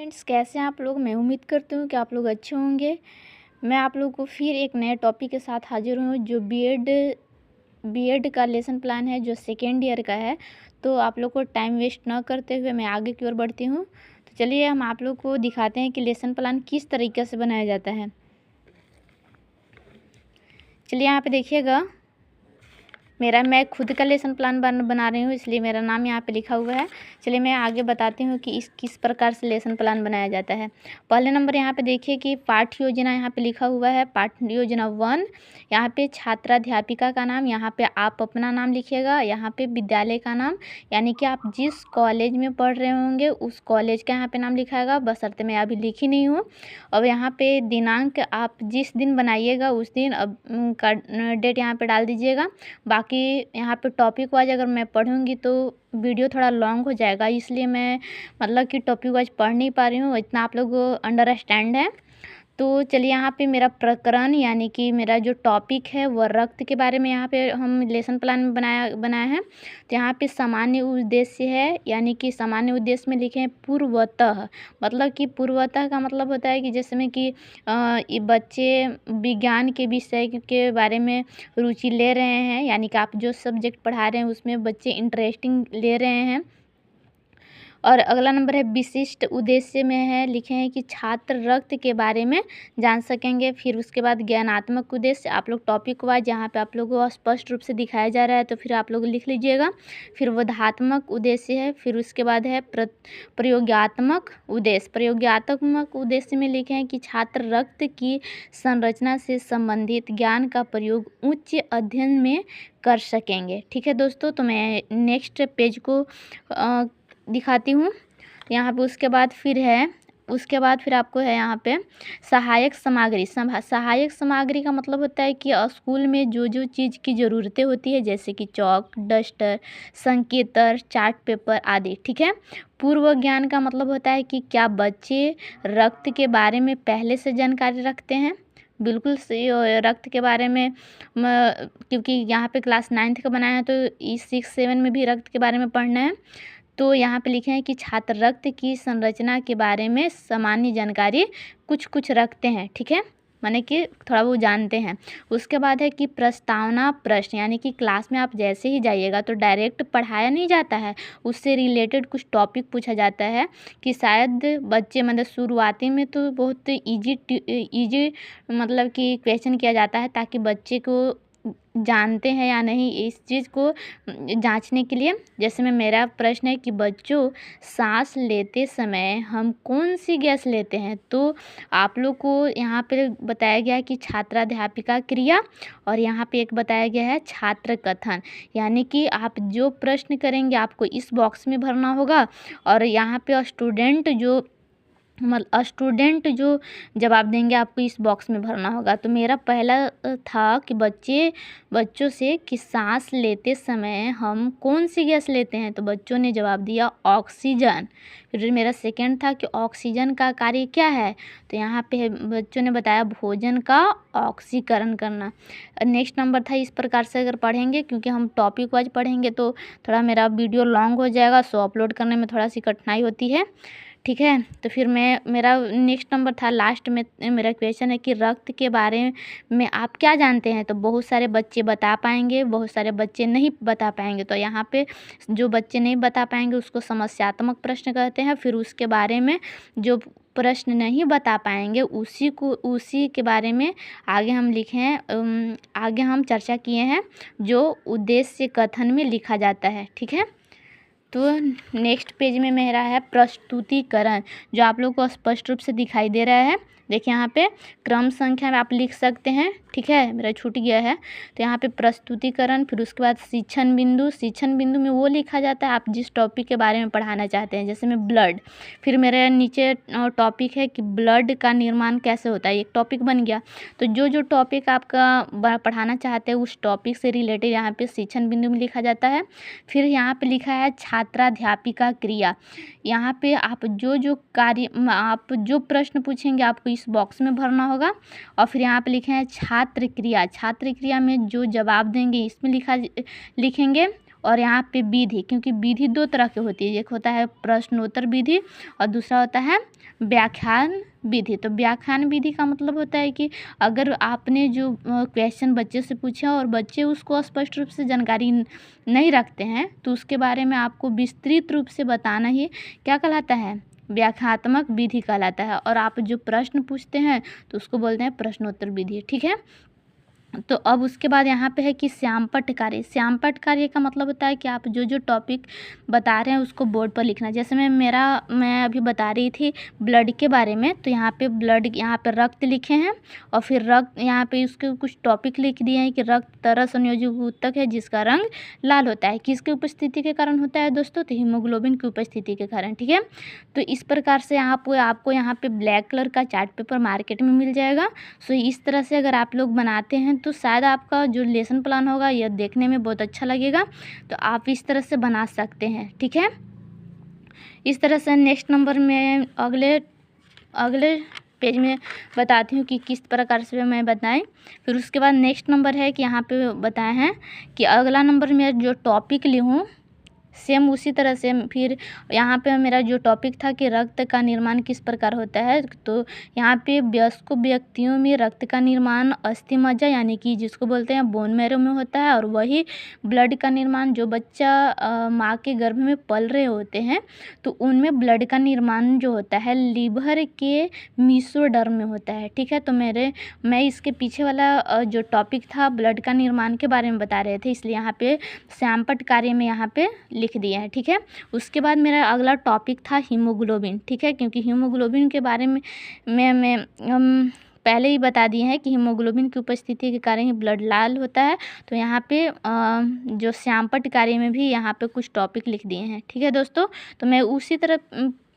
Friends, कैसे हैं आप लोग। मैं उम्मीद करती हूँ कि आप लोग अच्छे होंगे। मैं आप लोगों को फिर एक नए टॉपिक के साथ हाजिर हूँ जो बीएड का लेसन प्लान है, जो सेकेंड ईयर का है। तो आप लोग को टाइम वेस्ट ना करते हुए मैं आगे की ओर बढ़ती हूँ। तो चलिए हम आप लोग को दिखाते हैं कि लेसन प्लान किस तरीके से बनाया जाता है। चलिए यहाँ पे देखिएगा, मैं खुद का लेसन प्लान बना रही हूँ, इसलिए मेरा नाम यहाँ पे लिखा हुआ है। चलिए मैं आगे बताती हूँ कि किस प्रकार से लेसन प्लान बनाया जाता है। पहले नंबर यहाँ पे देखिए कि पाठ्य योजना यहाँ पे लिखा हुआ है। पाठ्य योजना 1, यहाँ पे छात्राध्यापिका का नाम, यहाँ पे आप अपना नाम लिखिएगा। यहाँ पे विद्यालय का नाम, यानी कि आप जिस कॉलेज में पढ़ रहे होंगे उस कॉलेज का यहाँ पे नाम लिखाएगा, बशर्ते मैं अभी लिखी नहीं हूँ। अब यहाँ पे दिनांक, आप जिस दिन बनाइएगा उस दिन अब का डेट यहाँ पे डाल दीजिएगा। बाकी यहाँ पे टॉपिक वाइज अगर मैं पढ़ूंगी तो वीडियो थोड़ा लॉन्ग हो जाएगा, इसलिए मैं मतलब कि टॉपिक वाइज पढ़ नहीं पा रही हूँ, इतना आप लोग अंडरस्टैंड है। तो चलिए यहाँ पे मेरा प्रकरण यानी कि मेरा जो टॉपिक है वह रक्त के बारे में यहाँ पे हम लेसन प्लान में बनाया है। तो यहाँ पे सामान्य उद्देश्य है, यानी कि सामान्य उद्देश्य में लिखे हैं पूर्वतः। मतलब कि पूर्वतः का मतलब होता है कि जिसमें कि ये बच्चे विज्ञान के विषय के बारे में रुचि ले रहे हैं, यानी कि आप जो सब्जेक्ट पढ़ा रहे हैं उसमें बच्चे इंटरेस्टिंग ले रहे हैं। और अगला नंबर है विशिष्ट उद्देश्य में है, लिखे हैं कि छात्र रक्त के बारे में जान सकेंगे। फिर उसके बाद ज्ञानात्मक उद्देश्य, आप लोग टॉपिक वाइज यहाँ पे आप लोगों को स्पष्ट रूप से दिखाया जा रहा है तो फिर आप लोग लिख लीजिएगा। फिर बोधात्मक उद्देश्य है। फिर उसके बाद है प्रयोगात्मक उद्देश्य। प्रयोगात्मक उद्देश्य में लिखे हैं कि छात्र रक्त की संरचना से संबंधित ज्ञान का प्रयोग उच्च अध्ययन में कर सकेंगे। ठीक है दोस्तों, तो मैं नेक्स्ट पेज को दिखाती हूँ यहाँ पे। उसके बाद फिर आपको है यहाँ पे सहायक सामग्री। सहायक सामग्री का मतलब होता है कि स्कूल में जो जो चीज़ की ज़रूरतें होती है, जैसे कि चौक, डस्टर, संकेतर, चार्ट पेपर आदि। ठीक है। पूर्व ज्ञान का मतलब होता है कि क्या बच्चे रक्त के बारे में पहले से जानकारी रखते हैं। बिल्कुल सही। रक्त के बारे में क्योंकि यहाँ पे क्लास 9th का बनाया है तो 6, 7 में भी रक्त के बारे में पढ़ना है। तो यहाँ पे लिखे हैं कि छात्र रक्त की संरचना के बारे में सामान्य जानकारी कुछ रखते हैं। ठीक है, माने कि थोड़ा वो जानते हैं। उसके बाद है कि प्रस्तावना प्रश्न, यानी कि क्लास में आप जैसे ही जाइएगा तो डायरेक्ट पढ़ाया नहीं जाता है, उससे रिलेटेड कुछ टॉपिक पूछा जाता है कि शायद बच्चे मतलब शुरुआती में तो बहुत ईजी मतलब कि क्वेश्चन किया जाता है ताकि बच्चे को जानते हैं या नहीं इस चीज़ को जांचने के लिए। जैसे में मेरा प्रश्न है कि बच्चों सांस लेते समय हम कौन सी गैस लेते हैं, तो आप लोग को यहाँ पे बताया गया है कि छात्राध्यापिका क्रिया, और यहाँ पे एक बताया गया है छात्र कथन। यानी कि आप जो प्रश्न करेंगे आपको इस बॉक्स में भरना होगा, और यहाँ पे स्टूडेंट जो जवाब देंगे आपको इस बॉक्स में भरना होगा। तो मेरा पहला था कि बच्चों से कि सांस लेते समय हम कौन सी गैस लेते हैं, तो बच्चों ने जवाब दिया ऑक्सीजन। फिर मेरा सेकंड था कि ऑक्सीजन का कार्य क्या है, तो यहाँ पे बच्चों ने बताया भोजन का ऑक्सीकरण करना। नेक्स्ट नंबर था, इस प्रकार से अगर पढ़ेंगे, क्योंकि हम टॉपिक वाइज पढ़ेंगे तो थोड़ा मेरा वीडियो लॉन्ग हो जाएगा, सो अपलोड करने में थोड़ा सी कठिनाई होती है। ठीक है, तो फिर मेरा नेक्स्ट नंबर था, लास्ट में मेरा क्वेश्चन है कि रक्त के बारे में आप क्या जानते हैं, तो बहुत सारे बच्चे बता पाएंगे, बहुत सारे बच्चे नहीं बता पाएंगे। तो यहाँ पे जो बच्चे नहीं बता पाएंगे उसको समस्यात्मक प्रश्न कहते हैं। फिर उसके बारे में जो प्रश्न नहीं बता पाएंगे उसी के बारे में आगे हम लिखे हैं, आगे हम चर्चा किए हैं जो उद्देश्य कथन में लिखा जाता है। ठीक है, तो नेक्स्ट पेज में मेरा है प्रस्तुतिकरण, जो आप लोग को स्पष्ट रूप से दिखाई दे रहा है। देखिए यहाँ पे क्रम संख्या में आप लिख सकते हैं। ठीक है, मेरा छूट गया है। तो यहाँ पे प्रस्तुतिकरण, फिर उसके बाद शिक्षण बिंदु में वो लिखा जाता है आप जिस टॉपिक के बारे में पढ़ाना चाहते हैं, जैसे में ब्लड। फिर मेरे नीचे टॉपिक है कि ब्लड का निर्माण कैसे होता है, एक टॉपिक बन गया। तो जो टॉपिक आपका पढ़ाना चाहते हैं उस टॉपिक से रिलेटेड यहाँ पे शिक्षण बिंदु में लिखा जाता है। फिर यहाँ पे लिखा है छात्राध्यापिका क्रिया। यहाँ पे आप आप जो प्रश्न पूछेंगे आपको इस बॉक्स में भरना होगा। और फिर यहाँ पे लिखे हैं छात्र क्रिया में जो जवाब देंगे इसमें लिखेंगे। और यहाँ पे विधि, क्योंकि विधि दो तरह की होती है, एक होता है प्रश्नोत्तर विधि और दूसरा होता है व्याख्यान विधि। तो व्याख्यान विधि का मतलब होता है कि अगर आपने जो क्वेश्चन बच्चे से पूछा और बच्चे उसको स्पष्ट रूप से जानकारी नहीं रखते हैं तो उसके बारे में आपको विस्तृत रूप से बताना ही क्या कहलाता है, व्याख्यात्मक विधि कहलाता है। और आप जो प्रश्न पूछते हैं तो उसको बोलते हैं प्रश्नोत्तर विधि। ठीक है। तो अब उसके बाद यहाँ पे है कि श्यामपट्ट कार्य। श्यामपट्ट कार्य का मतलब होता है कि आप जो जो टॉपिक बता रहे हैं उसको बोर्ड पर लिखना। जैसे मैं अभी बता रही थी ब्लड के बारे में, तो यहाँ पे ब्लड, यहाँ पे रक्त लिखे हैं और फिर रक्त यहाँ पे उसके कुछ टॉपिक लिख दिए हैं कि रक्त तरह संयोजी ऊतक है जिसका रंग लाल होता है। किसकी उपस्थिति के कारण होता है दोस्तों, तो हीमोग्लोबिन की उपस्थिति के कारण। ठीक है। तो इस प्रकार से आपको यहाँ पे ब्लैक कलर का चार्ट पेपर मार्केट में मिल जाएगा। सो इस तरह से अगर आप लोग बनाते हैं तो शायद आपका जो लेसन प्लान होगा यह देखने में बहुत अच्छा लगेगा। तो आप इस तरह से बना सकते हैं। ठीक है। इस तरह से नेक्स्ट नंबर में अगले पेज में बताती हूँ कि किस प्रकार से मैं बताएं। फिर उसके बाद नेक्स्ट नंबर है कि यहाँ पे बताए हैं कि अगला नंबर में जो टॉपिक ली हूँ सेम उसी तरह से फिर यहाँ पे मेरा जो टॉपिक था कि रक्त का निर्माण किस प्रकार होता है, तो यहाँ पे वयस्क व्यक्तियों में रक्त का निर्माण अस्थि मज्जा यानी कि जिसको बोलते हैं बोन मैरो में होता है, और वही ब्लड का निर्माण जो बच्चा माँ के गर्भ में पल रहे होते हैं तो उनमें ब्लड का निर्माण जो होता है लीवर के मीसोडर्म में होता है। ठीक है। तो मैं इसके पीछे वाला जो टॉपिक था ब्लड का निर्माण के बारे में बता रहे थे, इसलिए यहाँ पे श्यामपट्ट कार्य में यहाँ पे लिख दिया है। ठीक है। उसके बाद मेरा अगला टॉपिक था हीमोग्लोबिन। ठीक है। क्योंकि हीमोग्लोबिन के बारे में मैं पहले ही बता दिए हैं कि हीमोग्लोबिन की उपस्थिति के कारण ही ब्लड लाल होता है। तो यहाँ पे जो श्यामपट्ट कार्य में भी यहाँ पे कुछ टॉपिक लिख दिए हैं। ठीक है दोस्तों। तो मैं उसी तरह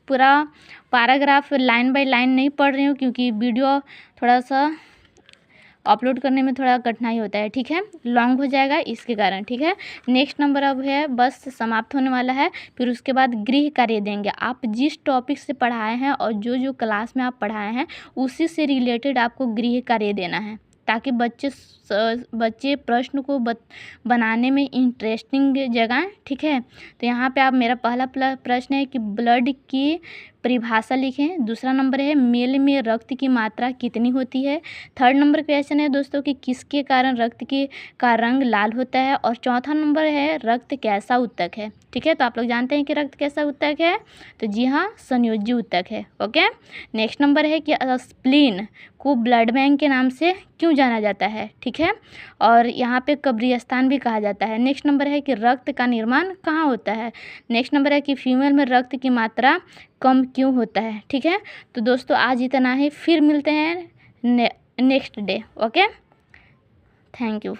पूरा पैराग्राफ लाइन बाय लाइन नहीं पढ़ रही हूँ क्योंकि वीडियो थोड़ा सा अपलोड करने में थोड़ा कठिनाई होता है। ठीक है। लॉन्ग हो जाएगा इसके कारण। ठीक है। नेक्स्ट नंबर अब है, बस समाप्त होने वाला है। फिर उसके बाद गृह कार्य देंगे। आप जिस टॉपिक से पढ़ाए हैं और जो जो क्लास में आप पढ़ाए हैं उसी से रिलेटेड आपको गृह कार्य देना है ताकि बच्चे प्रश्न को बनाने में इंटरेस्टिंग जगह। ठीक है। तो यहाँ पे आप मेरा पहला प्रश्न है कि ब्लड की परिभाषा लिखें। दूसरा नंबर है मेल में रक्त की मात्रा कितनी होती है। थर्ड नंबर क्वेश्चन है दोस्तों कि किसके कारण रक्त का रंग लाल होता है। और चौथा नंबर है रक्त कैसा ऊतक है। ठीक है। तो आप लोग जानते हैं कि रक्त कैसा ऊतक है, तो जी हाँ, संयोजी ऊतक है। ओके। नेक्स्ट नंबर है कि स्प्लीन को ब्लड बैंक के नाम से क्यों जाना जाता है। ठीक है। और यहाँ पे कब्रिस्तान भी कहा जाता है। नेक्स्ट नंबर है कि रक्त का निर्माण कहाँ होता है। नेक्स्ट नंबर है कि फीमेल में रक्त की मात्रा कम क्यों होता है। ठीक है। तो दोस्तों आज इतना ही, फिर मिलते हैं next day. Okay, thank you.